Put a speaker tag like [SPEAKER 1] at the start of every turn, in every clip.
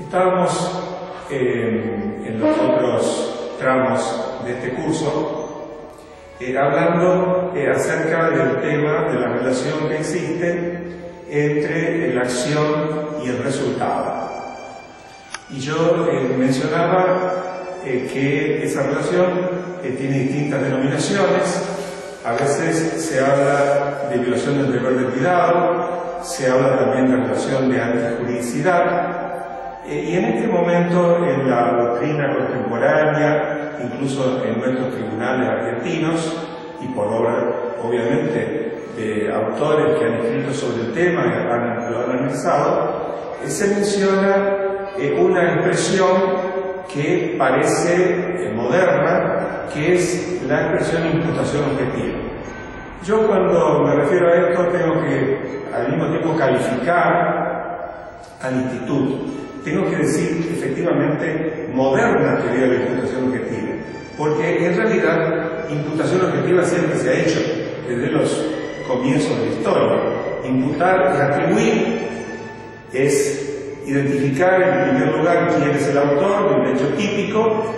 [SPEAKER 1] Estábamos en los otros tramos de este curso hablando acerca del tema de la relación que existe entre la acción y el resultado. Y yo mencionaba que esa relación tiene distintas denominaciones. A veces se habla de violación del deber de cuidado, se habla también de relación de antijuridicidad. Y en este momento, en la doctrina contemporánea, incluso en nuestros tribunales argentinos, y por obra, obviamente, de autores que han escrito sobre el tema y lo han analizado, se menciona una expresión que parece moderna, que es la expresión imputación objetiva. Yo, cuando me refiero a esto, tengo que al mismo tiempo calificar al instituto. Tengo que decir efectivamente moderna teoría de la imputación objetiva, porque en realidad imputación objetiva siempre se ha hecho desde los comienzos de la historia. Imputar y atribuir es identificar en primer lugar quién es el autor de un hecho típico,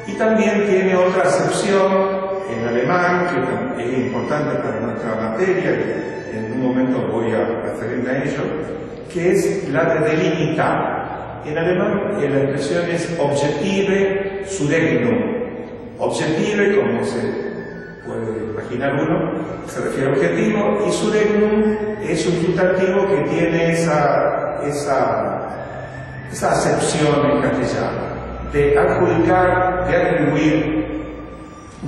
[SPEAKER 1] y también tiene otra acepción en alemán que es importante para nuestra materia, y en un momento voy a referirme a ello, que es la de delimitar. En alemán la expresión es objektive Zurechnung. Objektive, como se puede imaginar uno, se refiere a objetivo, y Zurechnung es un sustantivo que tiene esa acepción en castellano, de adjudicar, de atribuir,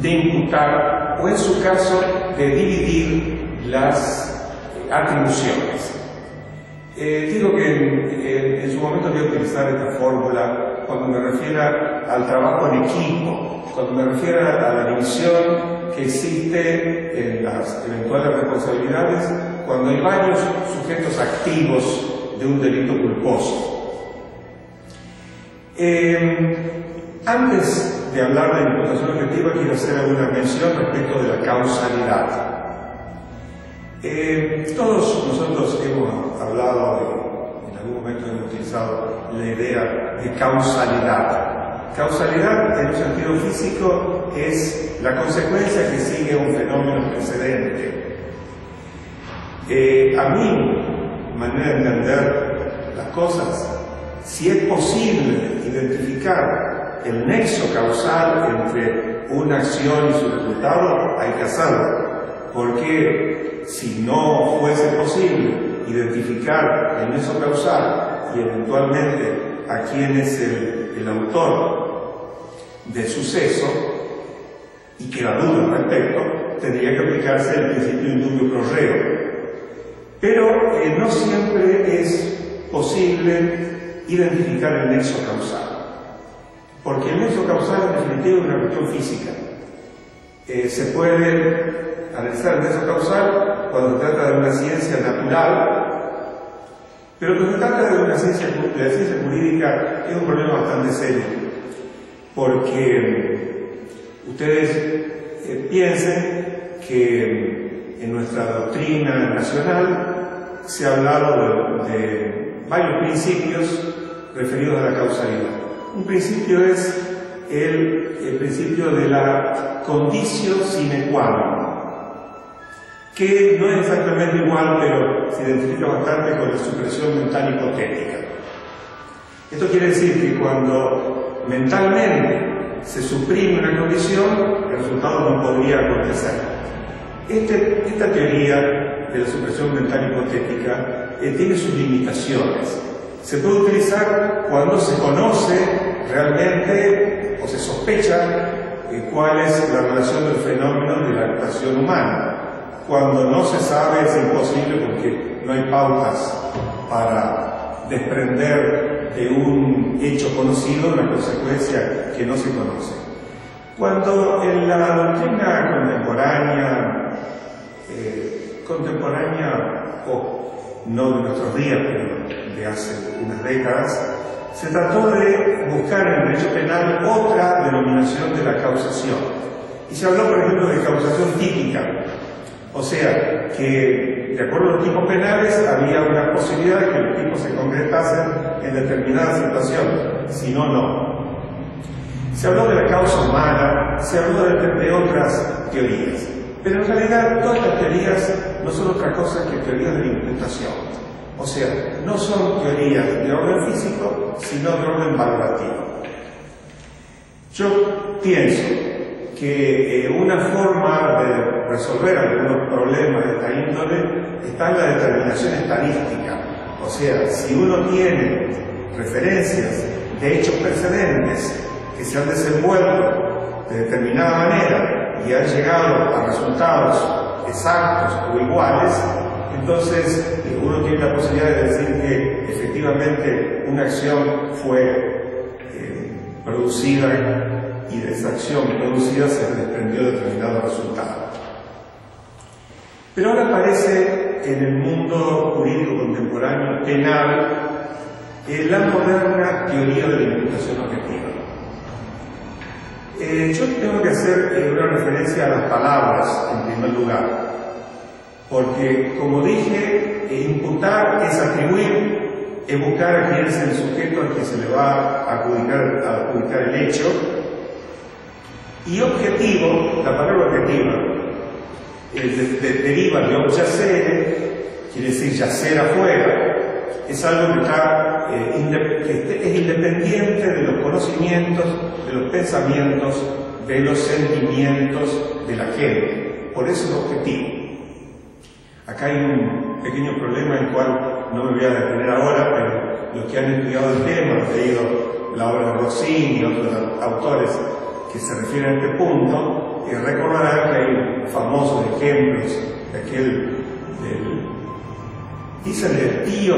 [SPEAKER 1] de imputar, o en su caso, de dividir las atribuciones. Digo que en su momento voy a utilizar esta fórmula cuando me refiera al trabajo en equipo, cuando me refiera a la división que existe en las eventuales responsabilidades cuando hay varios sujetos activos de un delito culposo. Antes de hablar de imputación objetiva, quiero hacer alguna mención respecto de la causalidad. Todos nosotros hemos hablado, en algún momento hemos utilizado la idea de causalidad. Causalidad, en un sentido físico, es la consecuencia que sigue un fenómeno precedente. A mi manera de entender las cosas, si es posible identificar el nexo causal entre una acción y su resultado, hay que hacerlo. Porque si no fuese posible identificar el nexo causal y eventualmente a quién es el autor del suceso, y queda duda al respecto, tendría que aplicarse el principio indubio pro reo. Pero no siempre es posible identificar el nexo causal, porque el nexo causal en definitiva es una cuestión física. Se puede analizar el nexo causal cuando se trata de una ciencia natural, pero cuando se trata de la ciencia jurídica es un problema bastante serio, porque ustedes piensen que en nuestra doctrina nacional se ha hablado de varios principios referidos a la causalidad. Un principio es el principio de la conditio sine qua non, que no es exactamente igual, pero se identifica bastante con la supresión mental hipotética. Esto quiere decir que cuando mentalmente se suprime una condición, el resultado no podría acontecer. Esta teoría de la supresión mental hipotética tiene sus limitaciones. Se puede utilizar cuando se conoce realmente o se sospecha cuál es la relación del fenómeno de la actuación humana. Cuando no se sabe es imposible porque no hay pautas para desprender de un hecho conocido una consecuencia que no se conoce. Cuando en la doctrina contemporánea, o no de nuestros días, pero de hace unas décadas, se trató de buscar en el derecho penal otra denominación de la causación. Y se habló, por ejemplo, de causación típica. O sea, que de acuerdo a los tipos penales, había una posibilidad de que los tipos se concretasen en determinada situación, si no, no. Se habló de la causa humana, se habló de otras teorías, pero en realidad todas las teorías no son otra cosa que teorías de la imputación. O sea, no son teorías de orden físico, sino de orden valorativo. Yo pienso que una forma de resolver algunos problemas de esta índole está en la determinación estadística. O sea, si uno tiene referencias de hechos precedentes que se han desenvuelto de determinada manera y han llegado a resultados exactos o iguales, entonces uno tiene la posibilidad de decir que efectivamente una acción fue producida y de esa acción producida se desprendió determinado resultado. Pero ahora aparece en el mundo jurídico contemporáneo penal la moderna teoría de la imputación objetiva. Yo tengo que hacer una referencia a las palabras en primer lugar, porque como dije, imputar es atribuir, es buscar a quién es el sujeto al que se le va a adjudicar el hecho, y objetivo, la palabra objetiva, deriva de objacere, quiere decir yacer afuera, es algo que es independiente de los conocimientos, de los pensamientos, de los sentimientos de la gente. Por eso es objetivo. Acá hay un pequeño problema en el cual no me voy a detener ahora, pero los que han estudiado el tema, han leído la obra de Rossini y otros autores que se refieren a este punto, recordarán que hay famosos ejemplos de aquel dicen del tío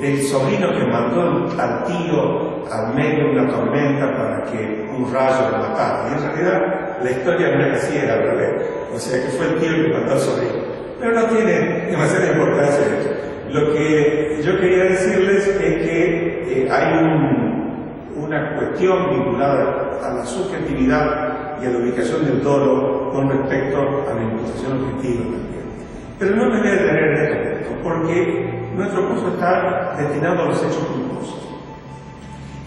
[SPEAKER 1] del sobrino que mandó al tío al medio de una tormenta para que un rayo lo matara. Y en realidad la historia no era así, era al revés. O sea que fue el tío que mató al sobrino. Pero no tiene demasiada importancia eso. Lo que yo quería decirles es que hay una cuestión vinculada a la subjetividad y a la ubicación del dolo con respecto a la imputación objetiva también. Pero no me voy a detener en esto, porque nuestro curso está destinado a los hechos culposos.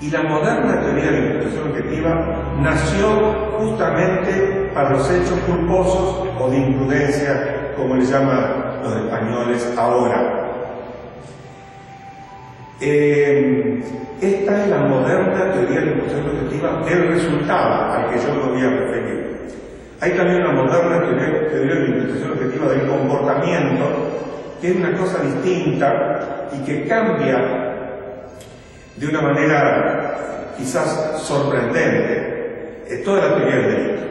[SPEAKER 1] Y la moderna teoría de la imputación objetiva nació justamente para los hechos culposos o de imprudencia, como le llaman los españoles ahora. Esta es la moderna teoría de la imputación objetiva del resultado al que yo me voy a referir. Hay también una moderna teoría de la imputación objetiva del comportamiento, que es una cosa distinta y que cambia de una manera quizás sorprendente toda la teoría del delito.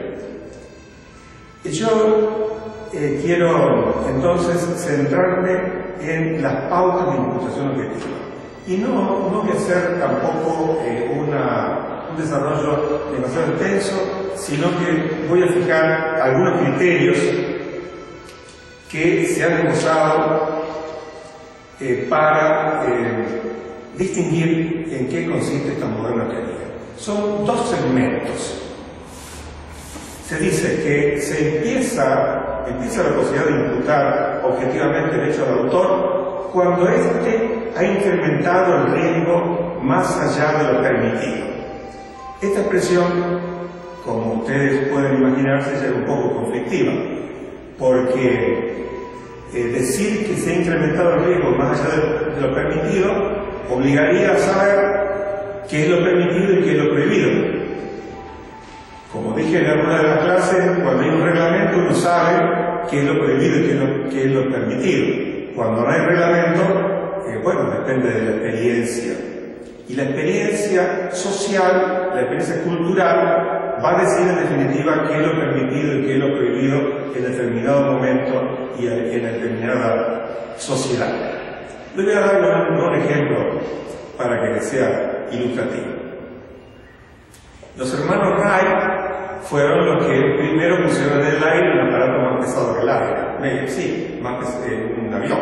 [SPEAKER 1] Yo quiero entonces centrarme en las pautas de imputación objetiva. Y no voy a hacer tampoco un desarrollo demasiado extenso, sino que voy a fijar algunos criterios que se han usado para distinguir en qué consiste esta moderna teoría. Son dos segmentos. Se dice que se empieza la posibilidad de imputar objetivamente el hecho del autor cuando éste ha incrementado el riesgo más allá de lo permitido. Esta expresión, como ustedes pueden imaginarse, es un poco conflictiva, porque decir que se ha incrementado el riesgo más allá de lo permitido obligaría a saber qué es lo permitido y qué es lo prohibido. Como dije en alguna de las clases, cuando hay un reglamento uno sabe qué es lo prohibido y qué es lo permitido. Cuando no hay reglamento, bueno, depende de la experiencia. Y la experiencia social, la experiencia cultural, va a decir en definitiva qué es lo permitido y qué es lo prohibido en determinado momento y en determinada sociedad. Les voy a dar un ejemplo para que les sea ilustrativo. Los hermanos Wright fueron los que primero pusieron en el aire un aparato más pesado que el aire. Sí, más un avión.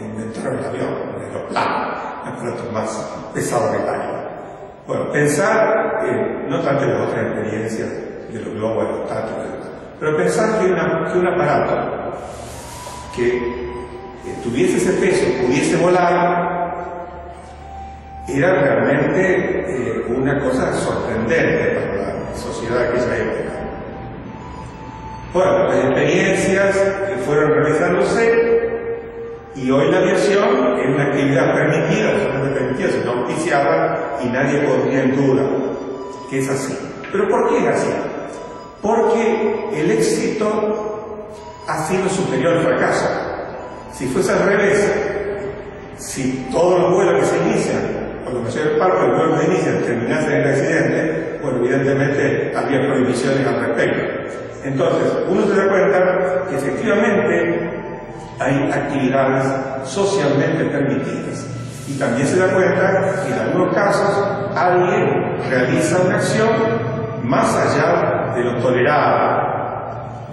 [SPEAKER 1] Inventaron el avión, el aeroplano, aparatos más pesados que el aire. Bueno, pensar, no tanto en las otras experiencias de los globos aerostáticos, pero pensar que un aparato que tuviese ese peso, pudiese volar, era realmente una cosa sorprendente para la sociedad de aquella época. Bueno, las experiencias que fueron realizándose, y hoy la aviación es una actividad permitida, no solamente permitida, sino auspiciada, y nadie pondría en duda que es así. ¿Pero por qué es así? Porque el éxito ha sido superior al fracaso. Si fuese al revés, si todos los vuelos que se inician, o la mayor parte de los vuelos que se inician, terminasen en el accidente, bueno, evidentemente habría prohibiciones al respecto. Entonces, uno se da cuenta que efectivamente hay actividades socialmente permitidas. Y también se da cuenta que en algunos casos alguien realiza una acción más allá de lo tolerado.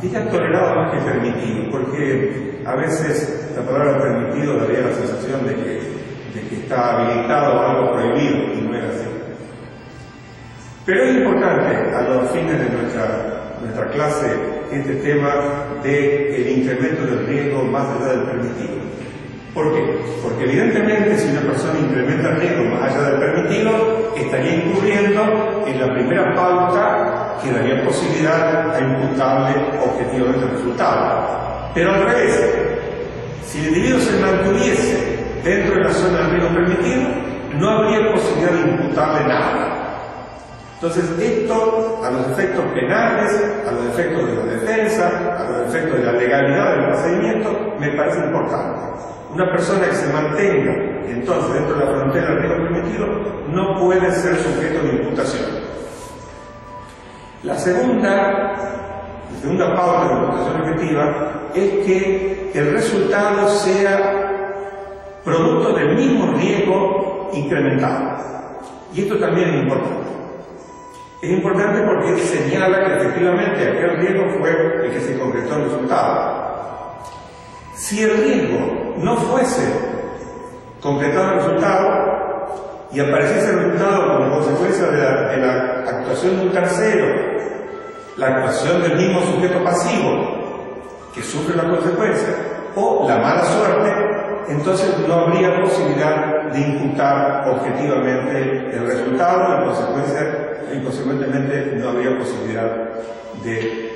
[SPEAKER 1] Diga tolerado más que permitido, porque a veces la palabra permitido daría la sensación de que está habilitado algo prohibido, y no es así. Pero es importante a los fines de nuestra clase este tema del incremento del riesgo más allá del permitido. ¿Por qué? Porque evidentemente si una persona incrementa el riesgo más allá del permitido, estaría incurriendo en la primera pauta que daría posibilidad a imputarle objetivamente el resultado. Pero al revés, si el individuo se mantuviese dentro de la zona del riesgo permitido, no habría posibilidad de imputarle nada. Entonces, esto, a los efectos penales, a los efectos de la defensa, a los efectos de la legalidad del procedimiento, me parece importante. Una persona que se mantenga, entonces, dentro de la frontera del riesgo permitido, no puede ser sujeto de imputación. La segunda pauta de imputación objetiva es que el resultado sea producto del mismo riesgo incrementado. Y esto también es importante. Es importante porque señala que efectivamente aquel riesgo fue el que se concretó en el resultado. Si el riesgo no fuese concretado en el resultado y apareciese el resultado como consecuencia de la actuación de un tercero, la actuación del mismo sujeto pasivo que sufre la consecuencia, o la mala suerte, entonces no habría posibilidad de imputar objetivamente el resultado y consecuentemente no habría posibilidad de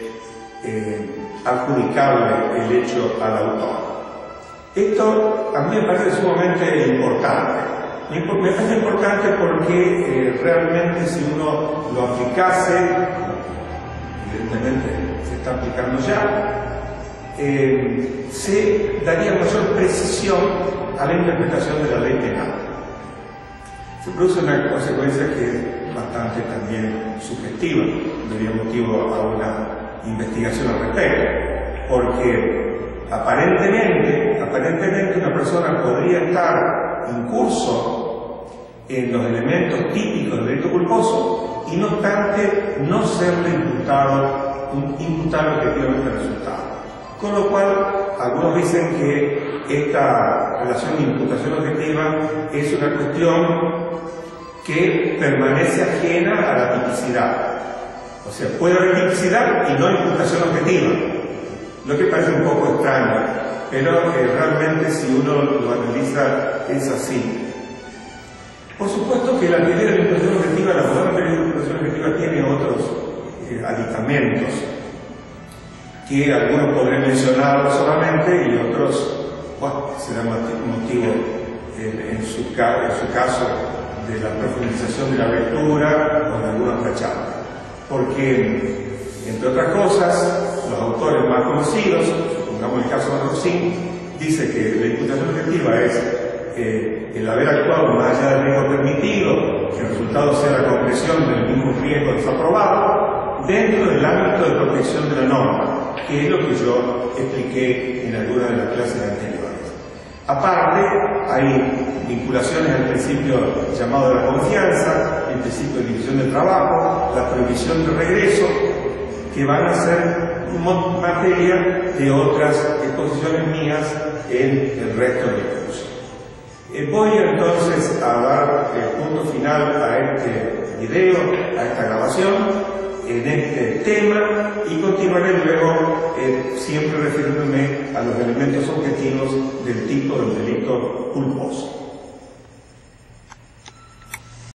[SPEAKER 1] adjudicarle el hecho al autor. Esto a mí me parece sumamente importante. Me parece importante porque realmente si uno lo aplicase, evidentemente se está aplicando ya, se daría mayor precisión a la interpretación de la ley penal. Se produce una consecuencia que es bastante también subjetiva, daría motivo a una investigación al respecto, porque aparentemente una persona podría estar incurso en los elementos típicos del delito culposo y no obstante no serle imputar objetivamente el resultado. Con lo cual, algunos dicen que esta relación de imputación objetiva es una cuestión que permanece ajena a la tipicidad. O sea, puede haber tipicidad y no imputación objetiva, lo que parece un poco extraño, pero realmente si uno lo analiza es así. Por supuesto que la teoría de la imputación objetiva, la moderna teoría de la imputación objetiva tiene otros aditamentos, que algunos podré mencionar solamente y otros, bueno, será motivo en su caso de la profundización de la lectura o de alguna otra charla. Porque, entre otras cosas, los autores más conocidos, supongamos el caso de Rossin, dice que la imputación objetiva es el haber actuado más allá del riesgo permitido, que el resultado sea la concreción del mismo riesgo desaprobado, dentro del ámbito de protección de la norma, que es lo que yo expliqué en alguna de las clases anteriores. Aparte, hay vinculaciones al principio llamado de la confianza, el principio de división del trabajo, la prohibición de regreso, que van a ser materia de otras exposiciones mías en el resto del curso. Voy entonces a dar el punto final a este video, a esta grabación. en este tema y continuaré luego siempre refiriéndome a los elementos objetivos del tipo del delito culposo.